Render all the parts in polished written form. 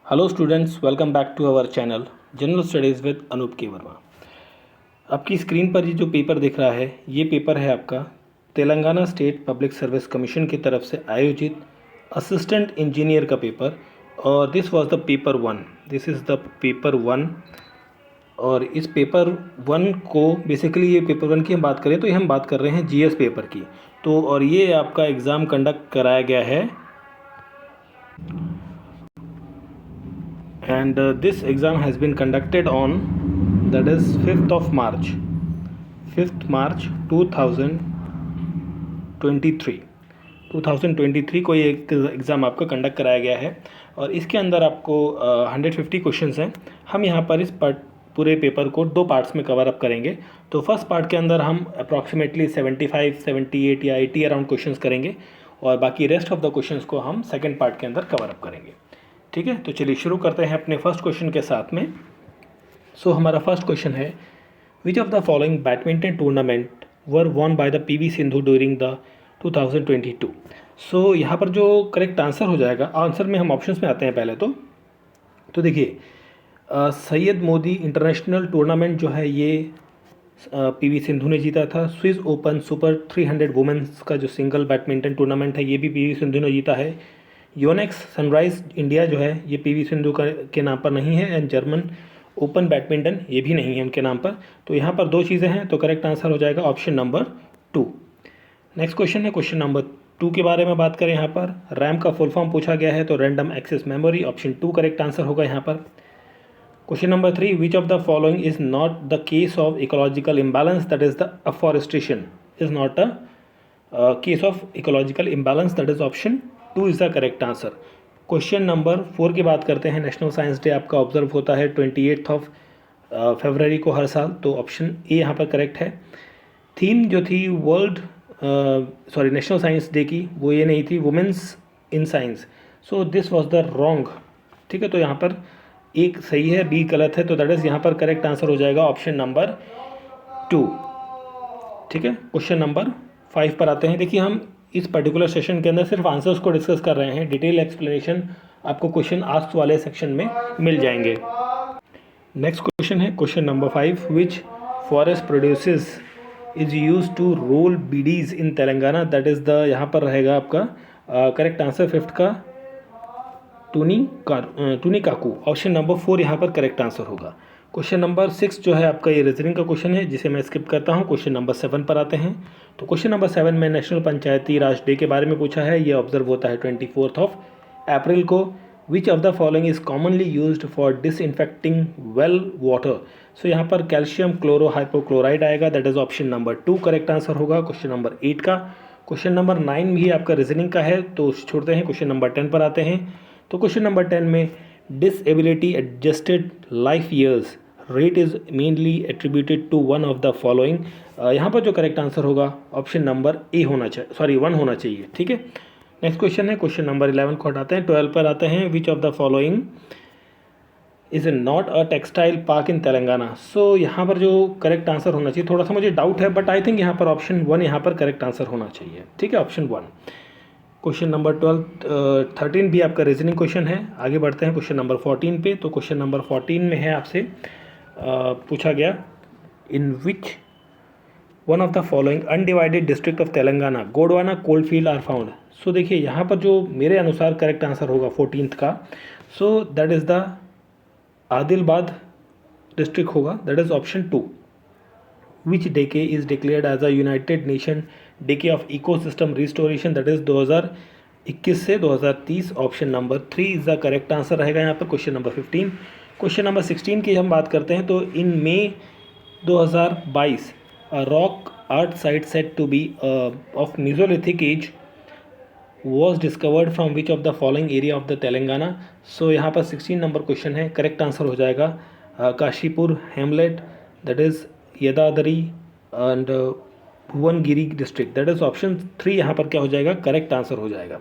Hello students, welcome back to our channel general studies with Anoop K Verma. आपकी screen पर ये जो पेपर दिख रहा है, ये पेपर है आपका Telangana state public service commission की तरफ से आयोजित असिस्टेंट इंजीनियर का पेपर। और this was the paper one, this is the paper one. और इस पेपर वन को बेसिकली, ये पेपर वन की हम बात करें तो ये हम बात कर रहे हैं जीएस पेपर की। तो और ये आपका एग्ज़ाम कंडक्ट कराया गया है and this exam has been conducted on, that is 5th of March 2023 को ये एक एग्ज़ाम आपका कंडक्ट कराया गया है। और इसके अंदर आपको 150 क्वेश्चंस हैं। हम यहाँ पर इस पूरे पेपर को दो पार्ट्स में कवर अप करेंगे। तो फर्स्ट पार्ट के अंदर हम अप्रॉक्सीमेटली 75, 78 या 80 अराउंड क्वेश्चंस करेंगे और बाकी रेस्ट ऑफ द क्वेश्चंस को हम सेकेंड पार्ट के अंदर कवर अप करेंगे। ठीक है, तो चलिए शुरू करते हैं अपने फर्स्ट क्वेश्चन के साथ में। सो हमारा फर्स्ट क्वेश्चन है, which of the following badminton tournament were won by the PV Sindhu during the 2022। सो यहाँ पर जो करेक्ट आंसर हो जाएगा, आंसर में हम ऑप्शंस में आते हैं पहले तो देखिए, सैयद मोदी इंटरनेशनल टूर्नामेंट जो है ये पीवी सिंधु ने जीता था। स्विस ओपन सुपर 300 वुमेंस का जो सिंगल बैडमिंटन टूर्नामेंट है, ये भी पीवी सिंधु ने जीता है। योनेक्स सनराइज इंडिया जो है ये पीवी सिंधु के नाम पर नहीं है। एंड जर्मन ओपन बैडमिंटन ये भी नहीं है उनके नाम पर। तो यहाँ पर दो चीज़ें हैं, तो करेक्ट आंसर हो जाएगा ऑप्शन नंबर 2। नेक्स्ट क्वेश्चन है, क्वेश्चन नंबर 2 के बारे में बात करें। यहाँ पर रैम का फुल फॉर्म पूछा गया है, तो random access memory, option 2 correct answer होगा यहाँ पर। Question number 3, which of the following is not the case of ecological imbalance, that is the afforestation is not a case of ecological imbalance, that is option 2 is the correct answer. Question number 4 की बात करते हैं। National science day आपका observe होता है 28 of February को हर साल, तो ऑप्शन ए यहाँ पर करेक्ट है। थीम जो थी नेशनल साइंस डे की, वो ये नहीं थी, women's in science. So this was the wrong. ठीक है, तो यहाँ पर एक सही है, बी गलत है, तो दैट इज़ यहाँ पर करेक्ट आंसर हो जाएगा ऑप्शन नंबर 2। ठीक है, क्वेश्चन नंबर 5 पर आते हैं। देखिए, हम इस पर्टिकुलर सेशन के अंदर सिर्फ आंसर्स को डिस्कस कर रहे हैं, डिटेल एक्सप्लेनेशन आपको क्वेश्चन आस्क्ड वाले सेक्शन में मिल जाएंगे। नेक्स्ट क्वेश्चन है question number 5, which forest produces is use to roll bidis in Telangana, that is the, यहाँ पर रहेगा आपका करेक्ट आंसर 5th का टूनी काकू, ऑप्शन नंबर 4 यहाँ पर करेक्ट आंसर होगा। क्वेश्चन नंबर 6 जो है आपका ये रीजनिंग का क्वेश्चन है, जिसे मैं स्किप करता हूँ। क्वेश्चन नंबर 7 पर आते हैं। तो क्वेश्चन नंबर 7 में नेशनल पंचायती राज डे के बारे में पूछा है। ये ऑब्जर्व होता है 24 ऑफ अप्रैल को। Which of the following is commonly used for disinfecting well water. So यहाँ पर कैल्शियम क्लोरो हाइपोक्लोराइड आएगा, that is option number 2 correct answer होगा क्वेश्चन नंबर 8 का। क्वेश्चन नंबर 9 भी आपका रीजनिंग का है, तो छोड़ते हैं, क्वेश्चन नंबर 10 पर आते हैं। तो क्वेश्चन नंबर 10 में disability adjusted life years rate is mainly attributed to one of the following. यहाँ पर जो करेक्ट आंसर होगा ऑप्शन नंबर ए होना चाहिए, 1 होना चाहिए। ठीक है, नेक्स्ट क्वेश्चन है क्वेश्चन नंबर 11 को हटाते हैं, 12 पर आते हैं। Which of the following is not a textile park in Telangana. So यहाँ पर जो करेक्ट आंसर होना चाहिए, थोड़ा सा मुझे डाउट है, बट आई थिंक यहाँ पर ऑप्शन 1 यहाँ पर करेक्ट आंसर होना चाहिए। ठीक है, ऑप्शन 1। क्वेश्चन नंबर 13 भी आपका रीजनिंग क्वेश्चन है। आगे बढ़ते हैं क्वेश्चन नंबर 14 पे। तो क्वेश्चन नंबर 14 में है आपसे पूछा गया, in which one of the following undivided district of Telangana Gondwana coal field are found. So देखिए, यहाँ पर जो मेरे अनुसार करेक्ट आंसर होगा 14th का, so that is the Adilabad district होगा, that is option 2। Which decade is declared as a united nation decade of ecosystem restoration, that is 2021 से 2030, option number 3 is the correct answer रहेगा यहाँ पर question number 15। Question number 16 की हम बात करते हैं। तो in May 2022 rock art site set to be of mesolithic age was discovered from which of the following area of the Telangana. So यहाँ पर 16 नंबर क्वेश्चन है, करेक्ट आंसर हो जाएगा Kashipur hamlet, that is Yadadri and Bhuvanagiri district, that is option 3 यहाँ पर क्या हो जाएगा, करेक्ट आंसर हो जाएगा।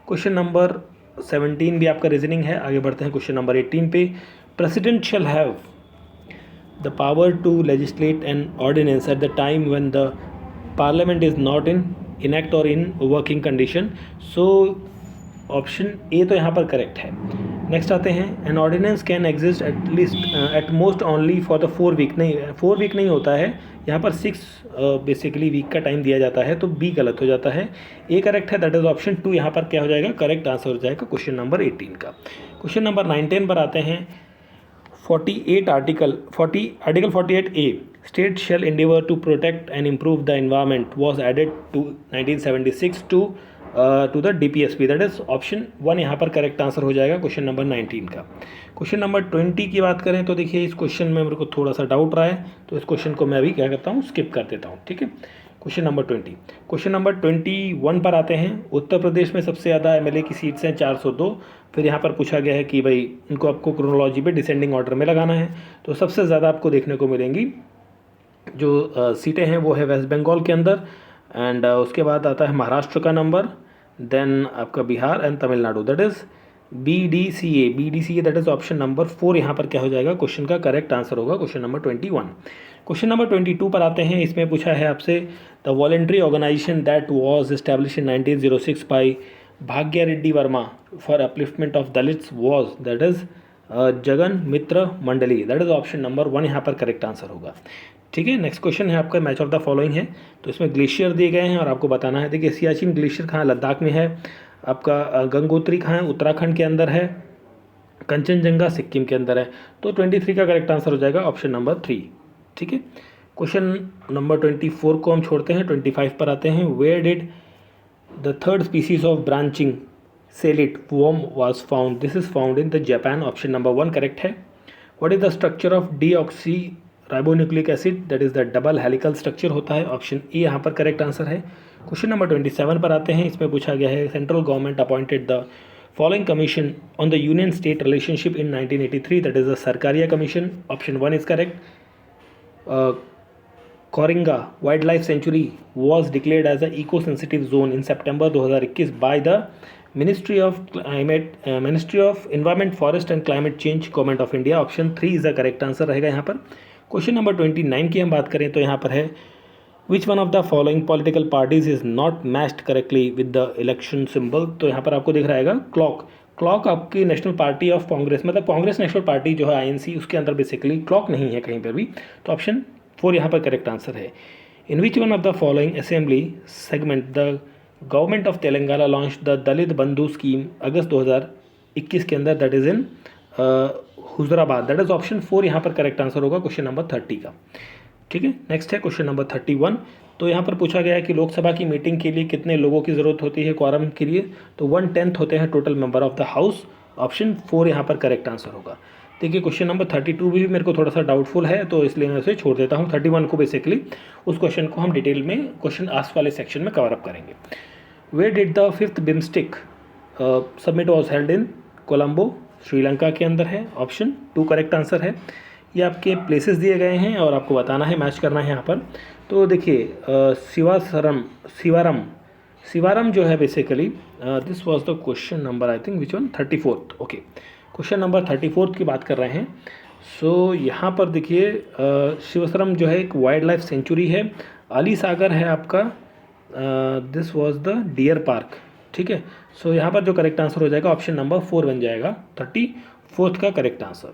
क्वेश्चन नंबर 17 भी आपका रीजनिंग है। आगे बढ़ते हैं क्वेश्चन नंबर 18 पे। President shall have the power to legislate an ordinance at the time when the parliament is not in enact or in working condition. So option A तो यहाँ पर करेक्ट है। नेक्स्ट आते हैं, an ordinance can exist at least at most only for the 4 week, नहीं 4 week नहीं होता है यहाँ पर, 6 बेसिकली वीक का टाइम दिया जाता है, तो बी गलत हो जाता है, ए करेक्ट है, दैट इज ऑप्शन 2 यहाँ पर क्या हो जाएगा, करेक्ट आंसर हो जाएगा क्वेश्चन नंबर 18 का। क्वेश्चन नंबर 19 पर आते हैं, 48 article 48A state shall endeavor to protect and improve the environment was added to 1976 to the DPSP, that is option 1 यहाँ पर करेक्ट आंसर हो जाएगा क्वेश्चन नंबर 19 का। क्वेश्चन नंबर 20 की बात करें तो देखिए इस क्वेश्चन में मेरे को थोड़ा सा डाउट रहा है, तो इस क्वेश्चन को मैं अभी क्या करता हूँ, स्किप कर देता हूँ, ठीक है। क्वेश्चन नंबर 20, क्वेश्चन नंबर 21 पर आते हैं, उत्तर प्रदेश में सबसे ज़्यादा MLA की सीट्स हैं 402, फिर यहाँ पर पूछा गया है कि भाई इनको आपको क्रोनोलॉजी पे डिसेंडिंग ऑर्डर में लगाना है, तो सबसे ज़्यादा आपको देखने को मिलेंगी जो सीटें हैं वो है वेस्ट बंगाल के अंदर, एंड उसके बाद आता है महाराष्ट्र का नंबर, देन आपका Bihar and Tamil Nadu, that is BDCA that is option number 4 यहाँ पर क्या हो जाएगा, क्वेश्चन का करेक्ट आंसर होगा क्वेश्चन नंबर 21। क्वेश्चन नंबर 22 पर आते हैं, इसमें पूछा है आपसे, the voluntary organisation that was establish in 1906 by Bhagya Reddy Varma for upliftment of Dalits was, that is Jagan Mitra Mandali, that is option number 1 यहाँ पर करेक्ट आंसर होगा, ठीक है। नेक्स्ट क्वेश्चन है आपका, मैच ऑफ द फॉलोइंग है, तो इसमें ग्लेशियर दिए गए हैं और आपको बताना है। देखिए सियाचिन ग्लेशियर कहाँ, लद्दाख में है, आपका गंगोत्री कहाँ है, उत्तराखंड के अंदर है, कंचनजंगा सिक्किम के अंदर है, तो 23 का करेक्ट आंसर हो जाएगा ऑप्शन नंबर 3, ठीक है। क्वेश्चन नंबर 24 को हम छोड़ते हैं, 25 पर आते हैं, where did the third species of branching syllid worm was found, this is found in the Japan, option number 1 correct है। What is the structure of deoxy ribonucleic acid, that is the double helical structure होता है, option A यहाँ पर correct answer है। Question number 27 पर आते हैं, इसमें पूछा गया है, central government appointed the following commission on the union state relationship in 1983, that is the Sarkaria commission, option 1 is correct. Coringa wildlife sanctuary was declared as a eco sensitive zone in September 2021 by the ministry of environment forest and climate change government of India, option 3 is the correct answer रहेगा यहाँ पर। Question number 29 की हम बात करें तो यहाँ पर है, विच one of the following political parties is not matched correctly with the election symbol, तो यहाँ पर आपको दिख रहा है क्लॉक आपकी नेशनल पार्टी ऑफ कांग्रेस, मतलब कांग्रेस नेशनल पार्टी जो है INC, उसके अंदर बेसिकली क्लॉक नहीं है कहीं पर भी, तो ऑप्शन 4 यहाँ पर करेक्ट आंसर है। In which one of the following assembly segment the government of Telangana launch the Dalit Bandhu scheme August 2021 के अंदर, that is in Huzurabad, that is option 4 यहाँ पर करेक्ट आंसर होगा क्वेश्चन नंबर 30 का, ठीक है। नेक्स्ट है क्वेश्चन नंबर 31, तो यहाँ पर पूछा गया है कि लोकसभा की मीटिंग के लिए कितने लोगों की ज़रूरत होती है क्वारम के लिए, तो 1/10 होते हैं total member of the house, option 4 यहाँ पर करेक्ट आंसर होगा। देखिए क्वेश्चन नंबर 32 भी मेरे को थोड़ा सा डाउटफुल है, तो इसलिए मैं उसे छोड़ देता हूँ। 31 को बेसिकली उस क्वेश्चन को हम डिटेल में क्वेश्चन आस्क वाले सेक्शन में कवर अप करेंगे। Where did the 5th BIMSTEC summit was held in, Colombo Sri Lanka के अंदर है, ऑप्शन 2 करेक्ट आंसर है। ये आपके प्लेसेस दिए गए हैं और आपको बताना है, मैच करना है यहाँ पर। तो देखिए शिवारम जो है basically, this was the question number I think which one 34th, okay, question number 34 की बात कर रहे हैं। सो यहाँ पर देखिए शिवसरम जो है एक वाइल्ड लाइफ सेंचुरी है, अली सागर है आपका, this was the deer park, ठीक है। सो यहाँ पर जो करेक्ट आंसर हो जाएगा ऑप्शन नंबर 4 बन जाएगा 34th का करेक्ट आंसर।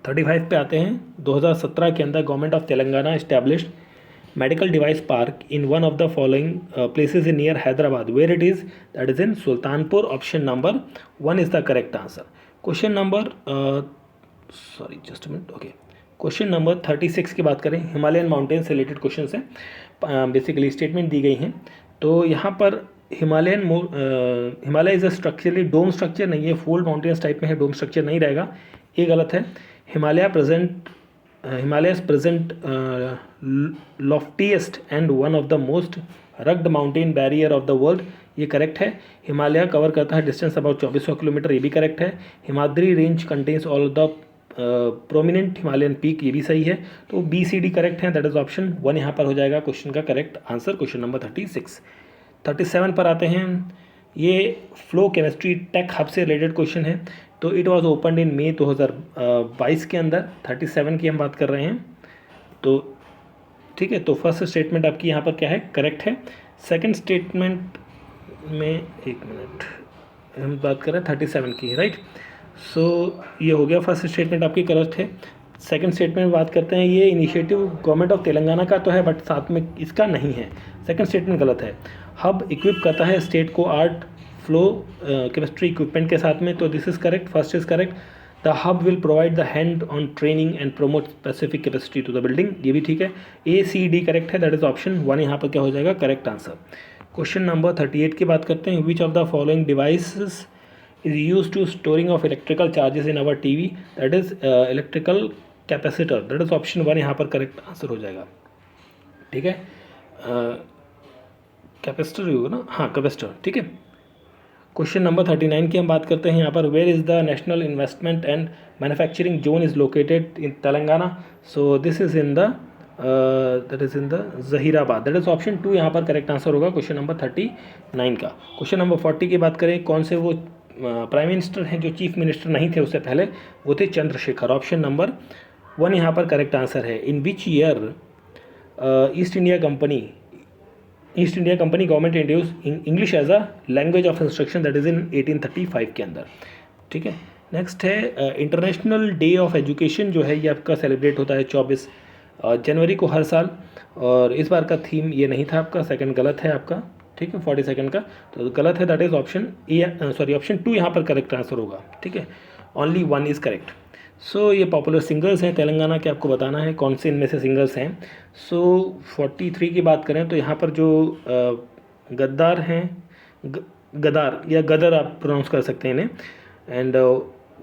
35 पे आते हैं, 2017 के अंदर government of Telangana established medical device park in one of the following places in near Hyderabad, where it is, that is in Sultanpur, option number 1 is the correct answer. Question number okay, question number 36 की बात करें, Himalayan mountain से related question है, basically statement दी गई हैं। तो यहाँ पर Himalaya is a structurally dome structure नहीं है, फोल्ड माउंटेन्स टाइप में है, डोम स्ट्रक्चर नहीं रहेगा, ये गलत है। Himalaya present loftiest and one of the most rugged mountain barrier of the world, ये करेक्ट है। हिमालय कवर करता है डिस्टेंस अबाउट 2400 किलोमीटर, ये भी करेक्ट है। Himadri range contains all the prominent Himalayan peak, ये भी सही है। तो BCD करेक्ट है, दैट इज ऑप्शन 1 यहाँ पर हो जाएगा क्वेश्चन का करेक्ट आंसर, क्वेश्चन नंबर 36। 37 पर आते हैं, ये फ्लो केमिस्ट्री टेक हब से रिलेटेड क्वेश्चन है। तो it was opened in May 2022 के अंदर, 37 की हम बात कर रहे हैं। तो ठीक है, तो फर्स्ट स्टेटमेंट आपकी यहाँ पर क्या है, करेक्ट है। सेकंड स्टेटमेंट में, एक मिनट, हम बात कर रहे हैं 37 की, राइट। सो ये हो गया, फर्स्ट स्टेटमेंट आपकी करेक्ट है। सेकंड स्टेटमेंट बात करते हैं, ये इनिशिएटिव गवर्नमेंट ऑफ तेलंगाना का तो है बट साथ में इसका नहीं है, सेकंड स्टेटमेंट गलत है। हब इक्विप करता है स्टेट को आर्ट फ्लो केमिस्ट्री इक्विपमेंट के साथ में, तो this is correct, first is correct. The hub will provide the hand on training and promote specific capacity to the building, ये भी ठीक है। ए सी डी करेक्ट है, दैट इज ऑप्शन 1 यहाँ पर क्या हो जाएगा करेक्ट आंसर। क्वेश्चन नंबर 38 की बात करते हैं, which of the following devices is used to storing of electrical charges in our TV, that is electrical capacitor, that is option 1 यहाँ पर करेक्ट आंसर हो जाएगा। ठीक है, कैपेसिटर होगा ना, हाँ कैपेसिटर, ठीक है। क्वेश्चन नंबर 39 की हम बात करते हैं यहाँ पर, where is the national investment and manufacturing zone is located in Telangana, so this is in the that is in the Zaheerabad, that is option 2 यहाँ पर करेक्ट आंसर होगा क्वेश्चन नंबर 39 का। क्वेश्चन नंबर 40 की बात करें, कौन से वो प्राइम मिनिस्टर हैं जो चीफ मिनिस्टर नहीं थे उससे पहले, वो थे चंद्रशेखर, ऑप्शन नंबर 1 यहाँ पर करेक्ट आंसर है। In which year East India Company government introduce English as a language of instruction, that is in 1835 के अंदर। ठीक है, नेक्स्ट है इंटरनेशनल डे ऑफ एजुकेशन जो है ये आपका सेलिब्रेट होता है 24 जनवरी को हर साल, और इस बार का थीम ये नहीं था आपका, सेकंड गलत है आपका, ठीक है 42 का तो गलत है, that is option A, sorry option 2 यहाँ पर करेक्ट आंसर होगा। ठीक है, ओनली 1 इज़ करेक्ट। सो ये पॉपुलर सिंगर्स हैं तेलंगाना के, आपको बताना है कौन से इनमें से सिंगर्स हैं। सो 43 की बात करें तो यहाँ पर जो गद्दार हैं, गदार या गदर आप प्रोनाउंस कर सकते हैं इन्हें, एंड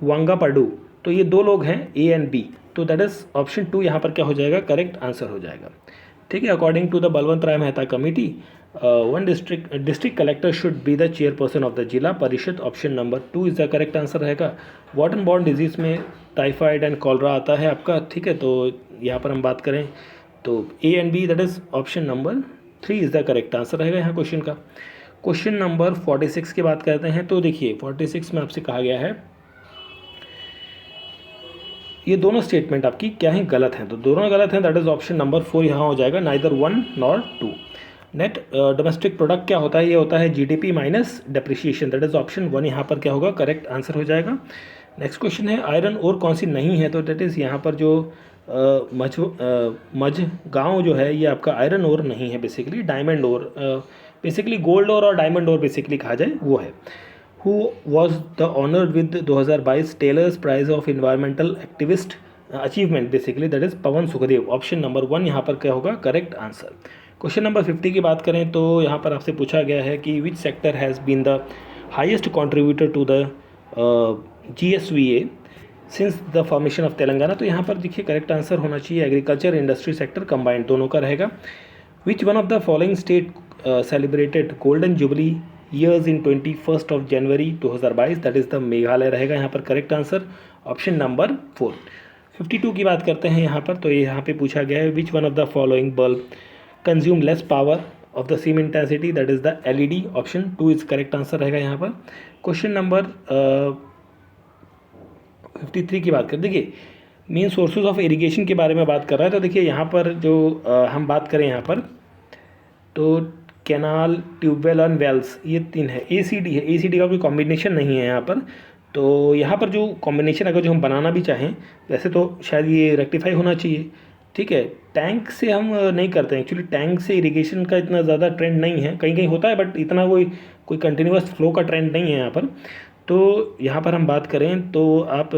वांगा पाडू, तो ये 2 लोग हैं ए एंड बी, तो दैट इज़ ऑप्शन 2 यहाँ पर क्या हो जाएगा करेक्ट आंसर हो जाएगा। ठीक है, according to the Balwant Rai Mehta committee, one district collector should be the chairperson of the Zila Parishad, option number 2 is the correct answer रहेगा। वाटर एंड बॉर्न डिजीज़ में टाइफाइड एंड कॉलरा आता है आपका, ठीक है, तो यहाँ पर हम बात करें तो A and B, that is option number 3 is the correct answer रहेगा यहाँ क्वेश्चन का। क्वेश्चन नंबर 46 की बात करते हैं, तो देखिए 46 में आपसे कहा गया है ये दोनों स्टेटमेंट आपकी क्या हैं गलत हैं, तो दोनों गलत हैं, दैट इज़ ऑप्शन नंबर 4 यहाँ हो जाएगा, neither 1 nor 2। Net domestic product क्या होता है, ये होता है GDP minus depreciation, that is option 1 यहाँ पर क्या होगा करेक्ट आंसर हो जाएगा। नेक्स्ट क्वेश्चन है आयरन और कौन सी नहीं है, तो दैट इज़ यहाँ पर जो गाँव जो है ये आपका आयरन और नहीं है, बेसिकली डायमंड और, बेसिकली गोल्ड और डायमंड और बेसिकली कहा जाए वो है। Who was the honored with 2022 Tyler's prize of environmental activist achievement, basically that is Pavan Sukhdev, option number 1 यहाँ पर क्या होगा करेक्ट आंसर। क्वेश्चन नंबर 50 की बात करें तो यहाँ पर आपसे पूछा गया है कि which sector has been the highest contributor to the GSVA since the formation of Telangana, तो यहाँ पर देखिए करेक्ट आंसर होना चाहिए एग्रीकल्चर इंडस्ट्री सेक्टर कंबाइंड दोनों का रहेगा। विच one of the following state celebrated golden jubilee years in 21 January 2022, that is the Meghalaya रहेगा यहाँ पर करेक्ट आंसर, ऑप्शन नंबर 4। 52 की बात करते हैं यहाँ पर, तो ये यहाँ पे पूछा गया है विच one of the following bulb consume less power of the same intensity, that is the LED, option 2 is correct answer रहेगा यहाँ पर। क्वेश्चन नंबर 53 की बात करें, देखिए मेन सोर्सेज ऑफ इरिगेशन के बारे में बात कर रहा है, तो देखिए यहाँ पर जो हम बात करें यहाँ पर तो कैनाल, ट्यूबवेल और वेल्स, ये 3 है। ACD है, ACD का कोई कॉम्बिनेशन नहीं है यहाँ पर, तो यहाँ पर जो कॉम्बिनेशन अगर जो हम बनाना भी चाहें वैसे तो शायद ये रेक्टिफाई होना चाहिए। ठीक है, टैंक से हम नहीं करते हैं एक्चुअली, टैंक से इरिगेशन का इतना ज़्यादा ट्रेंड नहीं है, कहीं कहीं होता है बट इतना कोई कंटिन्यूस फ्लो का ट्रेंड नहीं है यहाँ पर। तो यहाँ पर हम बात करें तो आप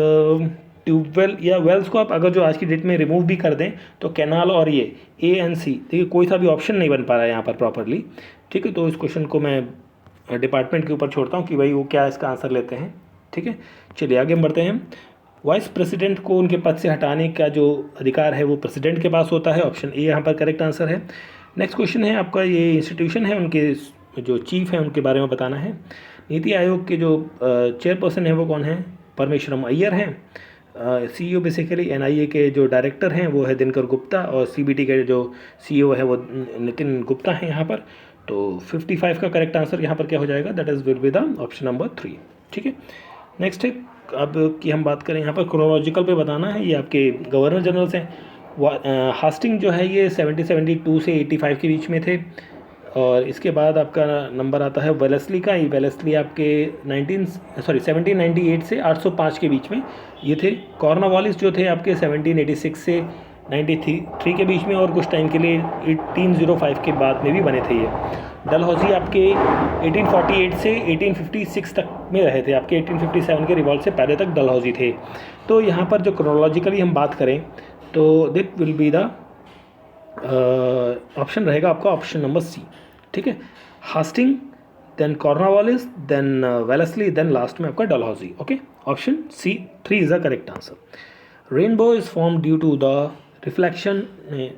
ट्यूबवेल या वेल्स को आप अगर जो आज की डेट में रिमूव भी कर दें तो कैनाल और ये A and C, देखिए कोई सा भी ऑप्शन नहीं बन पा रहा है यहाँ पर प्रॉपरली। ठीक है, तो इस क्वेश्चन को मैं डिपार्टमेंट के ऊपर छोड़ता हूँ कि भाई वो क्या इसका आंसर लेते हैं। ठीक है, चलिए आगे बढ़ते हैं। वाइस प्रेसिडेंट को उनके पद से हटाने का जो अधिकार है वो प्रेसिडेंट के पास होता है, ऑप्शन A यहाँ पर करेक्ट आंसर है। नेक्स्ट क्वेश्चन है आपका, ये इंस्टीट्यूशन है उनके जो चीफ हैं उनके बारे में बताना है। नीति आयोग के जो चेयरपर्सन है वो कौन है, परमेश्वरम अय्यर हैं। CEO बेसिकली NIA के जो डायरेक्टर हैं वो है दिनकर गुप्ता, और CBT के जो CEO है वो नितिन गुप्ता हैं यहाँ पर। तो 55 का करेक्ट आंसर यहाँ पर क्या हो जाएगा, that is will be the option number 3। ठीक है, नेक्स्ट है अब की हम बात करें यहाँ पर क्रोनोलॉजिकल पे बताना है, ये आपके गवर्नर जनरल्स हैं। हास्टिंग जो है ये 72 से 85 के बीच में थे। और इसके बाद आपका नंबर आता है वेलेस्ली का। ये वेलेस्ली आपके 1798 से 805 के बीच में ये थे। कॉर्नवालिस जो थे आपके 1786 से 93 के बीच में, और कुछ टाइम के लिए 1805 के बाद में भी बने थे ये। डलहौजी आपके 1848 से 1856 तक में रहे थे। आपके 1857 के रिवॉल्ट से पहले तक डलहौजी थे। तो यहाँ पर जो क्रोनोलॉजिकली हम बात करें तो that will be the option रहेगा आपका ऑप्शन नंबर सी। ठीक है, Hastings, then Cornwallis, then Wellesley, then last में आपका Dalhousie. Okay, option C 3 is the correct answer. Rainbow is form due to the reflection,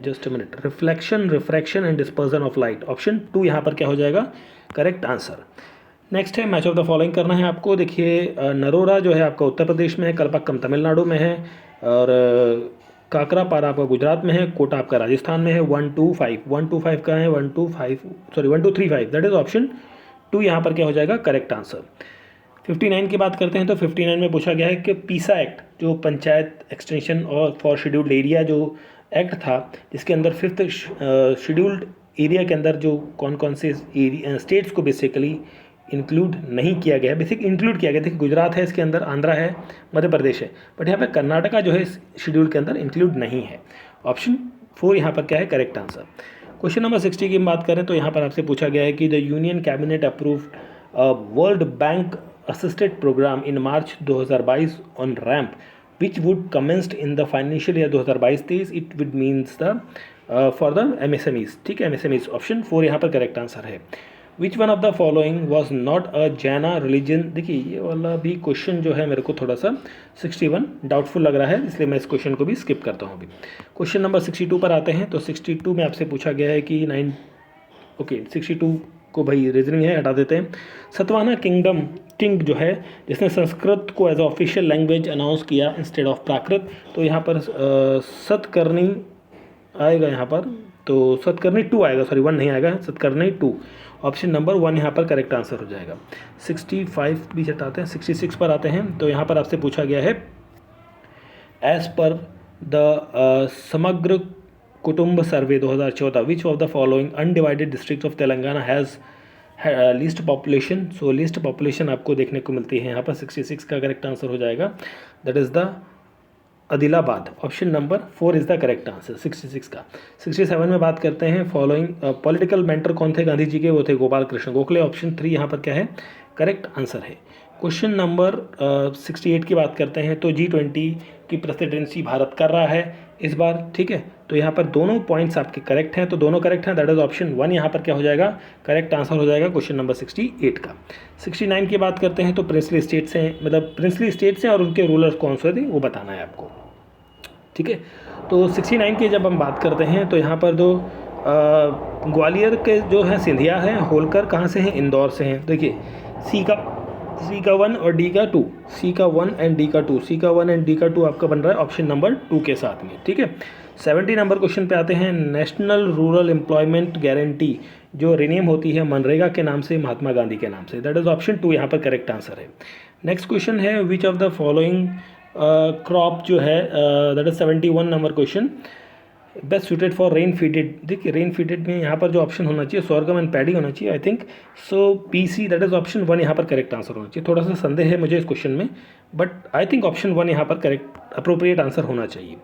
just a minute, reflection, refraction and dispersion of light. Option 2 यहाँ पर क्या हो जाएगा correct answer. Next है match of the following करना है आपको। देखिए नरोरा जो है आपका उत्तर प्रदेश में है, कल्पक्कम तमिलनाडु में है, और काकरापारा आपका गुजरात में है, कोटा आपका राजस्थान में है। 125 का है, 1235 दैट इज ऑप्शन 2 यहाँ पर क्या हो जाएगा करेक्ट आंसर। 59 की बात करते हैं तो 59 में पूछा गया है कि पीसा एक्ट, जो पंचायत एक्सटेंशन और फॉर शेड्यूल्ड एरिया जो एक्ट था, जिसके अंदर 5th शेड्यूल्ड एरिया के अंदर जो कौन कौन से स्टेट्स को बेसिकली इंक्लूड नहीं किया गया, बेसिक इंक्लूड किया गया। देखिए गुजरात है इसके अंदर, आंध्रा है, मध्य प्रदेश है, बट यहाँ पे कर्नाटका जो है इस शेड्यूल के अंदर इंक्लूड नहीं है। ऑप्शन 4 यहाँ पर क्या है करेक्ट आंसर। क्वेश्चन नंबर 60 की बात करें तो यहाँ पर आपसे पूछा गया है कि the union cabinet approved world bank assisted program in March 2022 on ramp which would commenced in the financial year 2022-23। It would means the for the MSMEs। ठीक है, MSMEs। ऑप्शन 4 यहाँ पर करेक्ट आंसर है। विच one of the following was not a जैना religion. देखिए ये वाला भी क्वेश्चन जो है मेरे को थोड़ा सा 61 डाउटफुल लग रहा है, इसलिए मैं इस क्वेश्चन को भी स्किप करता हूँ अभी। क्वेश्चन नंबर 62 पर आते हैं तो 62 में आपसे पूछा गया है कि 62 को भाई रीजनिंग है, हटा देते हैं। सतवाना किंग जो है जिसने संस्कृत को एज ऑफिशियल लैंग्वेज अनाउंस किया इंस्टेड ऑफ प्राकृत, तो यहाँ पर सतकर्णी आएगा यहाँ पर, तो सतकर्णी 2 आएगा, सॉरी 1 नहीं आएगा, सतकर्णी 2। ऑप्शन नंबर 1 यहाँ पर करेक्ट आंसर हो जाएगा। 65 भी हटाते हैं, 66 पर आते हैं तो यहाँ पर आपसे पूछा गया है एज पर द समग्र कुटुंब सर्वे 2014 विच of the following undivided district of Telangana has least population. So least population आपको देखने को मिलती है यहाँ पर। 66 का करेक्ट आंसर हो जाएगा, that is the Adilabad. Option number 4 is the correct answer 66 का। 67 में बात करते हैं फॉलोइंग पॉलिटिकल मेंटर कौन थे गांधी जी के, वो थे गोपाल कृष्ण गोखले। ऑप्शन 3 यहाँ पर क्या है करेक्ट आंसर है। क्वेश्चन नंबर 68 की बात करते हैं तो G20 की प्रेसिडेंसी भारत कर रहा है इस बार। ठीक है, तो यहाँ पर दोनों पॉइंट्स आपके करेक्ट हैं, तो दोनों करेक्ट हैं, दैट इज ऑप्शन 1 यहाँ पर क्या हो जाएगा करेक्ट आंसर हो जाएगा क्वेश्चन नंबर 68 का। 69 की बात करते हैं तो प्रिंसली स्टेट्स हैं, मतलब प्रिंसली स्टेट्स हैं और उनके रूलर्स कौन से थे वो बताना है आपको। ठीक है, तो 69 की जब हम बात करते हैं तो यहाँ पर दो ग्वालियर के जो हैं सिंधिया हैं, होलकर कहाँ से हैं, इंदौर से हैं। देखिए सी का 1 और डी का 2, सी का 1 एंड डी का 2, सी का 1 एंड डी का 2 आपका बन रहा है ऑप्शन नंबर 2 के साथ में। ठीक है, 70 नंबर क्वेश्चन पे आते हैं। नेशनल रूरल एम्प्लॉयमेंट गारंटी जो रिनेम होती है मनरेगा के नाम से महात्मा गांधी के नाम से, दैट इज ऑप्शन 2 यहाँ पर करेक्ट आंसर है। नेक्स्ट क्वेश्चन है which of the following crop जो है that is 71 number question best suited for rain feeded. देखिए रेन फीडेड में यहाँ पर जो ऑप्शन होना चाहिए सोरगम एंड पैडी होना चाहिए I think, so PC that is option 1 यहाँ पर करेक्ट आंसर होना चाहिए। थोड़ा सा संदेह है मुझे इस क्वेश्चन में, बट आई थिंक ऑप्शन 1 यहाँ पर करेक्ट अप्रोप्रिएट आंसर होना चाहिए।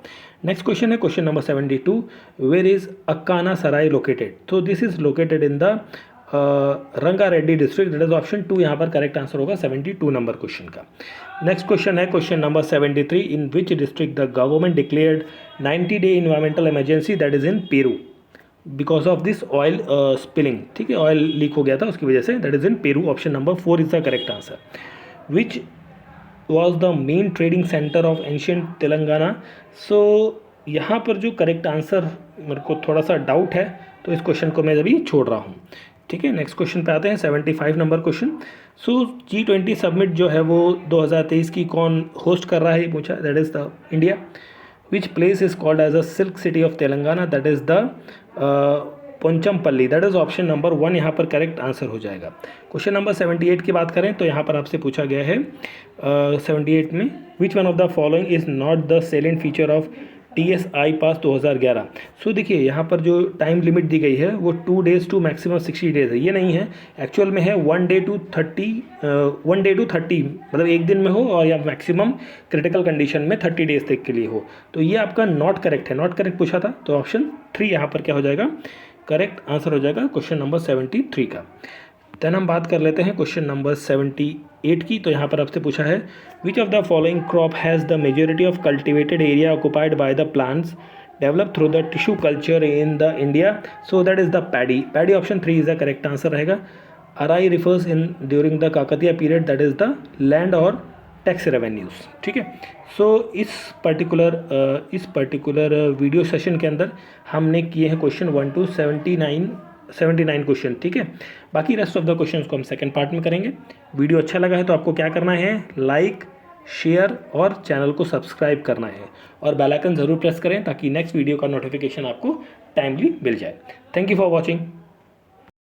नेक्स्ट क्वेश्चन है question number 72, where is Akkanna Sarai located. तो this is located in the Rangareddy district, that is option 2 यहाँ पर करेक्ट आंसर होगा 72 नंबर क्वेश्चन का। नेक्स्ट क्वेश्चन है question number 73, in which district the government declared 90-day environmental emergency, that is in Peru because of this oil spilling. ठीक है, oil leak हो गया था उसकी वजह से, that is in Peru. Option number 4 is the correct answer. Which was the main trading centre of ancient Telangana. So यहाँ पर जो करेक्ट आंसर मेरे को थोड़ा सा डाउट है, तो इस क्वेश्चन को मैं अभी छोड़ रहा हूँ। ठीक है, नेक्स्ट क्वेश्चन पे आते हैं 75 नंबर क्वेश्चन। सो G20 समिट जो है वो 2023 की कौन होस्ट कर रहा है ये पूछा, that is the India. Which place is called as a silk city of Telangana, that is the Pochampally, that is option number 1 यहाँ पर करेक्ट आंसर हो जाएगा। क्वेश्चन नंबर 78 की बात करें तो यहाँ पर आपसे पूछा गया है 78 में विच one of the following is not the salient feature of TSI पास 2011। सो देखिए यहाँ पर जो टाइम लिमिट दी गई है वो 2 डेज़ टू मैक्सिमम 60 डेज़ है, ये नहीं है, एक्चुअल में है 1 डे टू 30 मतलब एक दिन में हो, और या मैक्सिमम क्रिटिकल कंडीशन में 30 डेज़ तक के लिए हो। तो ये आपका नॉट करेक्ट है, नॉट करेक्ट पूछा था, तो ऑप्शन 3 यहाँ पर क्या हो जाएगा, करेक्ट आंसर हो जाएगा क्वेश्चन नंबर 73 का। देन हम बात कर लेते हैं क्वेश्चन नंबर 78 की। तो यहाँ पर आपसे पूछा है which of the following crop has the majority of cultivated area occupied by the plants develop through the tissue culture in the India, so that is the paddy. Paddy option 3 is the correct answer रहेगा। Arai refers in during the Kakatiya period, that is the land और tax revenues. ठीक है, सो इस particular video session के अंदर हमने किए हैं क्वेश्चन 1 to 79 क्वेश्चन। ठीक है, बाकी रेस्ट ऑफ द क्वेश्चंस को हम सेकंड पार्ट में करेंगे। वीडियो अच्छा लगा है तो आपको क्या करना है, लाइक, शेयर और चैनल को सब्सक्राइब करना है, और बेल आइकन ज़रूर प्रेस करें ताकि नेक्स्ट वीडियो का नोटिफिकेशन आपको टाइमली मिल जाए। Thank you for watching.